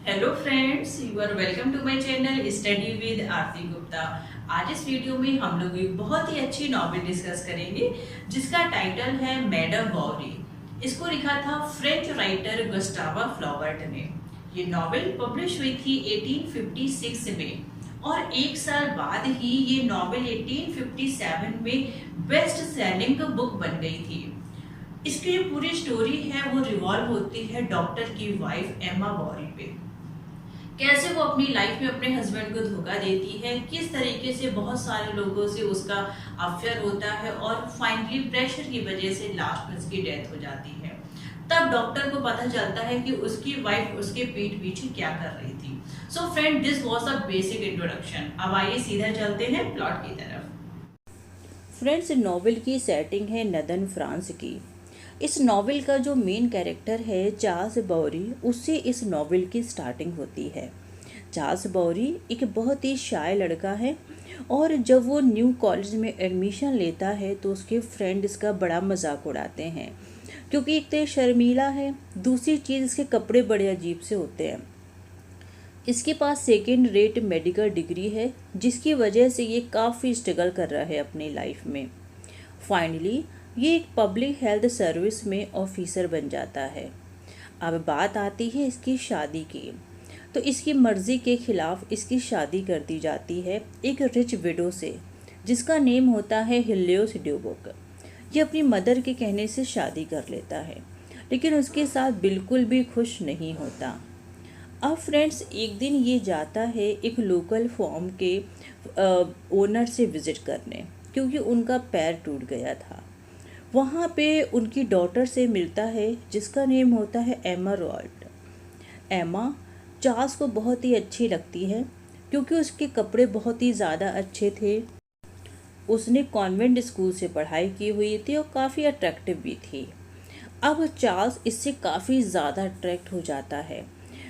Hello friends, you are welcome to my channel study with Aarti Gupta. आज इस video में हम लोग एक बहुत ही अच्छी नॉवेल डिस्कस करेंगे जिसका टाइटल है मैडम बॉवरी। इसको लिखा था फ्रेंच राइटर गुस्टावा फ्लॉबर्ट ने। ये नॉवेल पब्लिश हुई थी 1856 में और एक साल बाद ही ये नॉवेल 1857 में बेस्ट सेलिंग बुक बन गई थी। इसकी जो पूरी स्टोरी है वो रिवॉल्व होती है डॉक्टर की वाइफ एमा बॉरी पे। कैसे वो अपनी लाइफ में अपने हस्बैंड को धोखा देती है, किस तरीके से बहुत सारे लोगों से उसका अफेयर होता है और फाइनली प्रेशर की वजह से लास्ट में उसकी डेथ हो जाती है। तब डॉक्टर को पता चलता है कि उसकी वाइफ उसके पीठ पीछे क्या कर रही थी। So friend, this was a basic introduction. अब आइए सीधा चलते हैं प्लॉट की तरफ। फ्रेंड्स, नॉवेल की सेटिंग है नदन फ्रांस की। इस नॉवेल का जो मेन कैरेक्टर है चार्ल्स बॉरी, उससे इस नॉवेल की स्टार्टिंग होती है। चार्ल्स बॉरी एक बहुत ही शाय लड़का है और जब वो न्यू कॉलेज में एडमिशन लेता है तो उसके फ्रेंड इसका बड़ा मजाक उड़ाते हैं, क्योंकि एक तो ये शर्मीला है, दूसरी चीज़ इसके कपड़े बड़े अजीब से होते हैं। इसके पास सेकेंड रेट मेडिकल डिग्री है जिसकी वजह से ये काफ़ी स्ट्रगल कर रहा है अपनी लाइफ में। फाइनली ये एक पब्लिक हेल्थ सर्विस में ऑफिसर बन जाता है। अब बात आती है इसकी शादी की। तो इसकी मर्ज़ी के खिलाफ इसकी शादी कर दी जाती है एक रिच विडो से जिसका नेम होता है हिलियोस ड्यूबोक। ये अपनी मदर के कहने से शादी कर लेता है, लेकिन उसके साथ बिल्कुल भी खुश नहीं होता। अब फ्रेंड्स, एक दिन ये जाता है एक लोकल फॉर्म के ओनर से विज़िट करने, क्योंकि उनका पैर टूट गया था। वहाँ पे उनकी डॉटर से मिलता है जिसका नेम होता है एमा रॉल्ट। एमा चार्ल्स को बहुत ही अच्छी लगती है क्योंकि उसके कपड़े बहुत ही ज़्यादा अच्छे थे। उसने कॉन्वेंट स्कूल से पढ़ाई की हुई थी और काफ़ी अट्रैक्टिव भी थी। अब चार्ल्स इससे काफ़ी ज़्यादा अट्रैक्ट हो जाता है,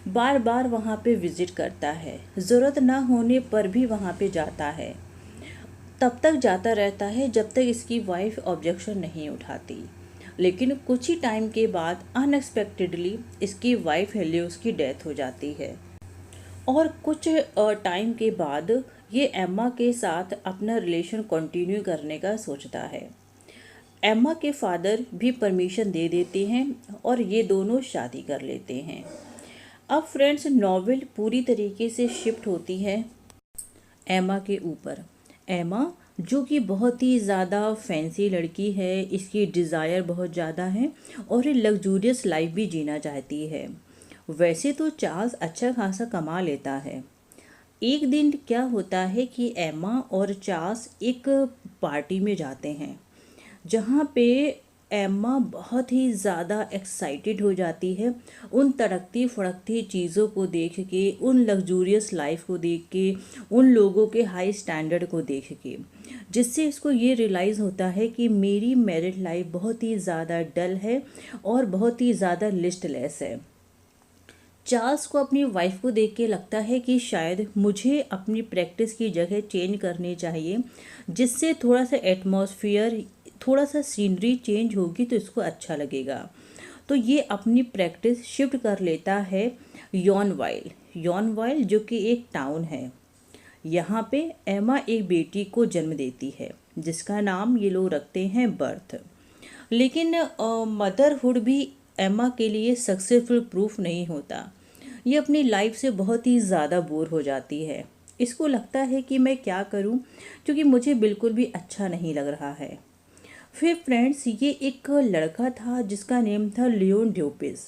बार बार वहाँ पे विज़िट करता है, ज़रूरत ना होने पर भी वहाँ पे जाता है। तब तक जाता रहता है जब तक इसकी वाइफ ऑब्जेक्शन नहीं उठाती। लेकिन कुछ ही टाइम के बाद अनएक्सपेक्टेडली इसकी वाइफ हेलियोस की डेथ हो जाती है और कुछ टाइम के बाद ये एम्मा के साथ अपना रिलेशन कंटिन्यू करने का सोचता है। एम्मा के फादर भी परमिशन दे देते हैं और ये दोनों शादी कर लेते हैं। अब फ्रेंड्स, नॉवेल पूरी तरीके से शिफ्ट होती है एमा के ऊपर। एमा जो कि बहुत ही ज़्यादा फैंसी लड़की है, इसकी डिज़ायर बहुत ज़्यादा है और ये लग्जूरियस लाइफ भी जीना चाहती है। वैसे तो चार्ल्स अच्छा खासा कमा लेता है। एक दिन क्या होता है कि एमा और चार्ल्स एक पार्टी में जाते हैं जहाँ पे एम्मा बहुत ही ज़्यादा एक्साइटेड हो जाती है उन तड़कती फड़कती चीज़ों को देख के, उन लग्जूरियस लाइफ को देख के, उन लोगों के हाई स्टैंडर्ड को देख के, जिससे इसको ये रियलाइज़ होता है कि मेरी मैरिड लाइफ बहुत ही ज़्यादा डल है और बहुत ही ज़्यादा लिस्टलेस है। चार्ल्स को अपनी वाइफ को देख के लगता है कि शायद मुझे अपनी प्रैक्टिस की जगह चेंज करनी चाहिए, जिससे थोड़ा सा एटमॉस्फेयर, थोड़ा सा सीनरी चेंज होगी तो इसको अच्छा लगेगा। तो ये अपनी प्रैक्टिस शिफ्ट कर लेता है यॉनवाइल। यॉनवाइल जो कि एक टाउन है। यहाँ पे एमा एक बेटी को जन्म देती है जिसका नाम ये लोग रखते हैं बर्थ। लेकिन मदरहुड भी एमा के लिए सक्सेसफुल प्रूफ नहीं होता। ये अपनी लाइफ से बहुत ही ज़्यादा बोर हो जाती है। इसको लगता है कि मैं क्या करूं, क्योंकि मुझे बिल्कुल भी अच्छा नहीं लग रहा है। फिर फ्रेंड्स, ये एक लड़का था जिसका नेम था लियोन ड्यूपिस,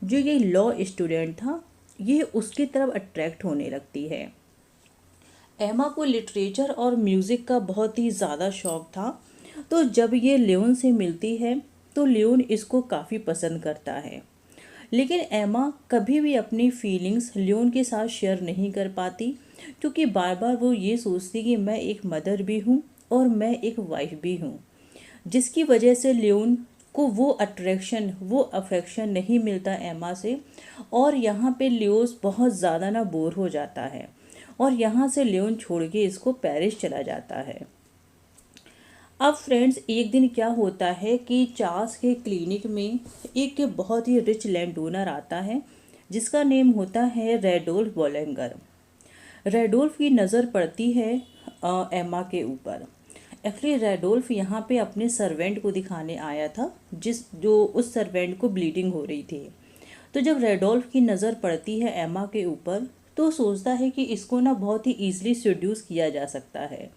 जो ये लॉ स्टूडेंट था। ये उसकी तरफ अट्रैक्ट होने लगती है। एमा को लिटरेचर और म्यूज़िक का बहुत ही ज़्यादा शौक था। तो जब ये लियोन से मिलती है तो लियोन इसको काफ़ी पसंद करता है। लेकिन एमा कभी भी अपनी फीलिंग्स लियोन के साथ शेयर नहीं कर पाती, क्योंकि बार बार वो ये सोचती कि मैं एक मदर भी हूँ और मैं एक वाइफ भी हूँ, जिसकी वजह से लियोन को वो अट्रैक्शन, वो अफेक्शन नहीं मिलता एमा से। और यहाँ पे लियोस बहुत ज़्यादा ना बोर हो जाता है और यहाँ से लियोन छोड़ के इसको पेरिस चला जाता है। अब फ्रेंड्स, एक दिन क्या होता है कि चार्ल्स के क्लिनिक में एक बहुत ही रिच लैंड ओनर आता है जिसका नेम होता है रेडोल्फ बोलेंगर। रेडोल्फ की नज़र पड़ती है एमा के ऊपर। एक्चुअली रेडोल्फ यहाँ पे अपने सर्वेंट को दिखाने आया था, जो उस सर्वेंट को ब्लीडिंग हो रही थी। तो जब रेडोल्फ की नज़र पड़ती है एमा के ऊपर तो सोचता है कि इसको ना बहुत ही ईजिली सेड्यूस किया जा सकता है,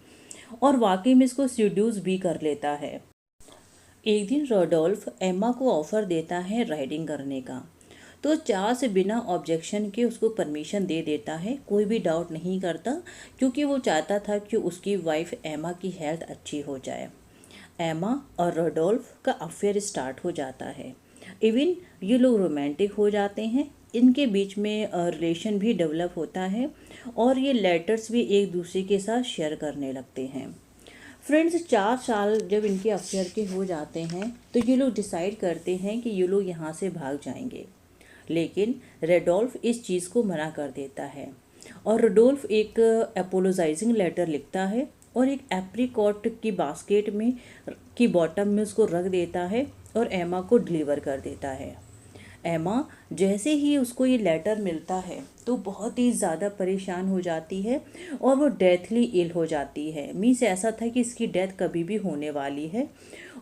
और वाकई में इसको सेड्यूस भी कर लेता है। एक दिन रेडोल्फ एमा को ऑफ़र देता है राइडिंग करने का, तो चार्ल्स बिना ऑब्जेक्शन के उसको परमिशन दे देता है, कोई भी डाउट नहीं करता, क्योंकि वो चाहता था कि उसकी वाइफ एमा की हेल्थ अच्छी हो जाए। एमा और रेडोल्फ का अफेयर स्टार्ट हो जाता है। इवन ये लोग रोमांटिक हो जाते हैं, इनके बीच में रिलेशन भी डेवलप होता है, और ये लेटर्स भी एक दूसरे के साथ शेयर करने लगते हैं। फ्रेंड्स, 4 साल जब इनके अफेयर के हो जाते हैं तो ये लोग डिसाइड करते हैं कि ये लोग यहाँ से भाग जाएंगे, लेकिन रेडोल्फ इस चीज़ को मना कर देता है, और रेडोल्फ एक अपोलोजाइजिंग लेटर लिखता है और एक एप्रिकॉट की बास्केट में की बॉटम में उसको रख देता है और एमा को डिलीवर कर देता है। एमा जैसे ही उसको ये लेटर मिलता है तो बहुत ही ज़्यादा परेशान हो जाती है और वो डेथली इल हो जाती है। मीन्स ऐसा था कि इसकी डेथ कभी भी होने वाली है,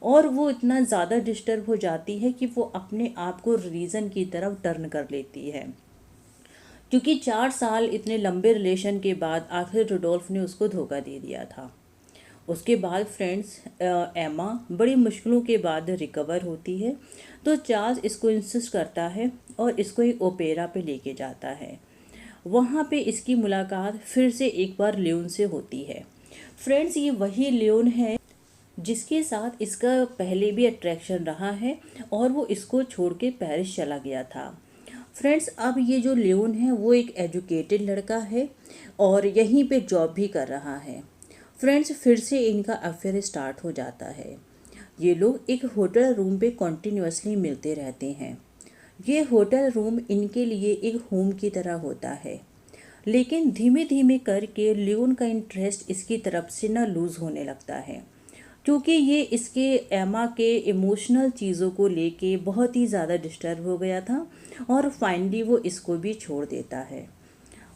और वो इतना ज़्यादा डिस्टर्ब हो जाती है कि वो अपने आप को रीज़न की तरफ टर्न कर लेती है, क्योंकि 4 साल इतने लंबे रिलेशन के बाद आखिर रोडोल्फ ने उसको धोखा दे दिया था। उसके बाद फ्रेंड्स, एमा बड़ी मुश्किलों के बाद रिकवर होती है, तो चार्ल्स इसको इंसिस्ट करता है और इसको एक ओपेरा पे लेके जाता है। वहाँ पे इसकी मुलाकात फिर से एक बार लियोन से होती है। फ्रेंड्स, ये वही लियोन है जिसके साथ इसका पहले भी अट्रैक्शन रहा है, और वो इसको छोड़ के पेरिस चला गया था। फ्रेंड्स, अब ये जो लियोन है वो एक एजुकेटेड लड़का है और यहीं पे जॉब भी कर रहा है। फ्रेंड्स, फिर से इनका अफेयर स्टार्ट हो जाता है। ये लोग एक होटल रूम पे कॉन्टिन्यूसली मिलते रहते हैं। ये होटल रूम इनके लिए एक होम की तरह होता है, लेकिन धीमे धीमे करके लियोन का इंटरेस्ट इसकी तरफ से ना लूज़ होने लगता है, क्योंकि ये इसके एमा के इमोशनल चीज़ों को लेके बहुत ही ज़्यादा डिस्टर्ब हो गया था, और फाइनली वो इसको भी छोड़ देता है।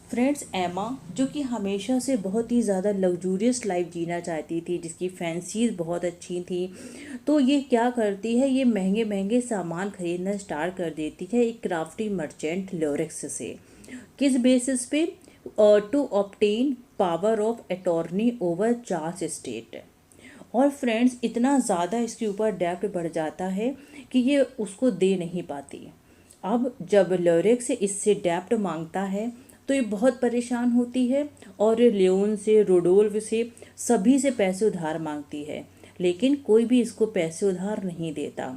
फ्रेंड्स, एमा जो कि हमेशा से बहुत ही ज़्यादा लग्जूरियस लाइफ जीना चाहती थी, जिसकी फैंसीज बहुत अच्छी थी, तो ये क्या करती है, ये महंगे महंगे सामान खरीदना स्टार्ट कर देती है एक क्राफ्टी मर्चेंट लोरेक्स से। किस बेसिस पे? To obtain power of attorney over Charles estate. और फ्रेंड्स, इतना ज़्यादा इसके ऊपर डेब्ट बढ़ जाता है कि ये उसको दे नहीं पाती। अब जब लोरेक्स इससे डेब्ट मांगता है तो ये बहुत परेशान होती है और लियोन से, रोडोल्फ से, सभी से पैसे उधार मांगती है, लेकिन कोई भी इसको पैसे उधार नहीं देता,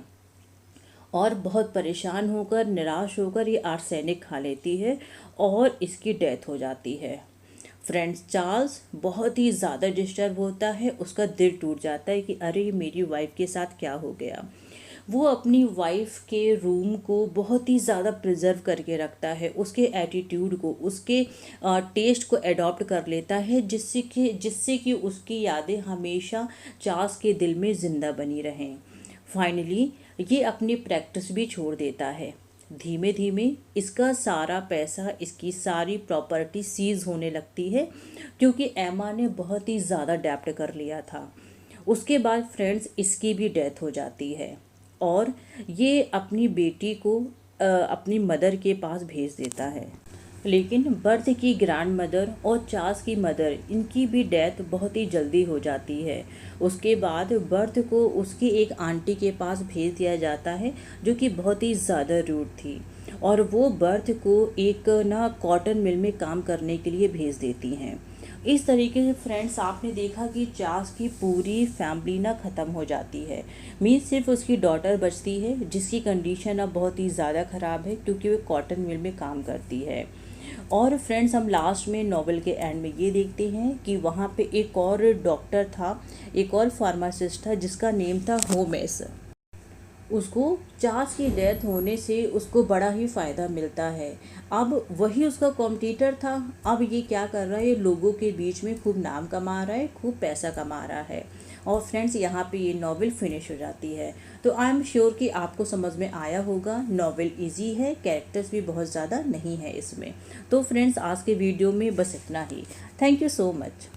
और बहुत परेशान होकर, निराश होकर ये आर्सेनिक खा लेती है और इसकी डेथ हो जाती है। फ्रेंड्स, चार्ल्स बहुत ही ज़्यादा डिस्टर्ब होता है, उसका दिल टूट जाता है कि अरे मेरी वाइफ के साथ क्या हो गया। वो अपनी वाइफ के रूम को बहुत ही ज़्यादा प्रिजर्व करके रखता है, उसके एटीट्यूड को, उसके टेस्ट को अडॉप्ट कर लेता है, जिससे कि उसकी यादें हमेशा चार्ल्स के दिल में ज़िंदा बनी रहें। फाइनली ये अपनी प्रैक्टिस भी छोड़ देता है। धीमे धीमे इसका सारा पैसा, इसकी सारी प्रॉपर्टी सीज होने लगती है, क्योंकि एमा ने बहुत ही ज़्यादा डेब्ट कर लिया था। उसके बाद फ्रेंड्स, इसकी भी डेथ हो जाती है और ये अपनी बेटी को अपनी मदर के पास भेज देता है, लेकिन बर्थ की ग्रैंड मदर और चार्ल्स की मदर, इनकी भी डेथ बहुत ही जल्दी हो जाती है। उसके बाद बर्थ को उसकी एक आंटी के पास भेज दिया जाता है, जो कि बहुत ही ज़्यादा रूड थी, और वो बर्थ को एक ना कॉटन मिल में काम करने के लिए भेज देती हैं। इस तरीके से फ्रेंड्स, आपने देखा कि चार्ल्स की पूरी फैमिली ना ख़त्म हो जाती है। मीन्स सिर्फ उसकी डॉटर बचती है, जिसकी कंडीशन अब बहुत ही ज़्यादा ख़राब है, क्योंकि वो कॉटन मिल में काम करती है। और फ्रेंड्स, हम लास्ट में नॉवेल के एंड में ये देखते हैं कि वहाँ पे एक और डॉक्टर था, एक और फार्मासिस्ट था, जिसका नेम था होमेस। उसको चार्ल्स की डेथ होने से उसको बड़ा ही फ़ायदा मिलता है। अब वही उसका कॉम्पिटिटर था, अब ये क्या कर रहा है, ये लोगों के बीच में खूब नाम कमा रहा है, खूब पैसा कमा रहा है। और फ्रेंड्स यहाँ पे ये नॉवेल फिनिश हो जाती है। तो आई एम श्योर कि आपको समझ में आया होगा। नॉवेल इजी है, कैरेक्टर्स भी बहुत ज़्यादा नहीं है इसमें। तो फ्रेंड्स आज के वीडियो में बस इतना ही। Thank you so much.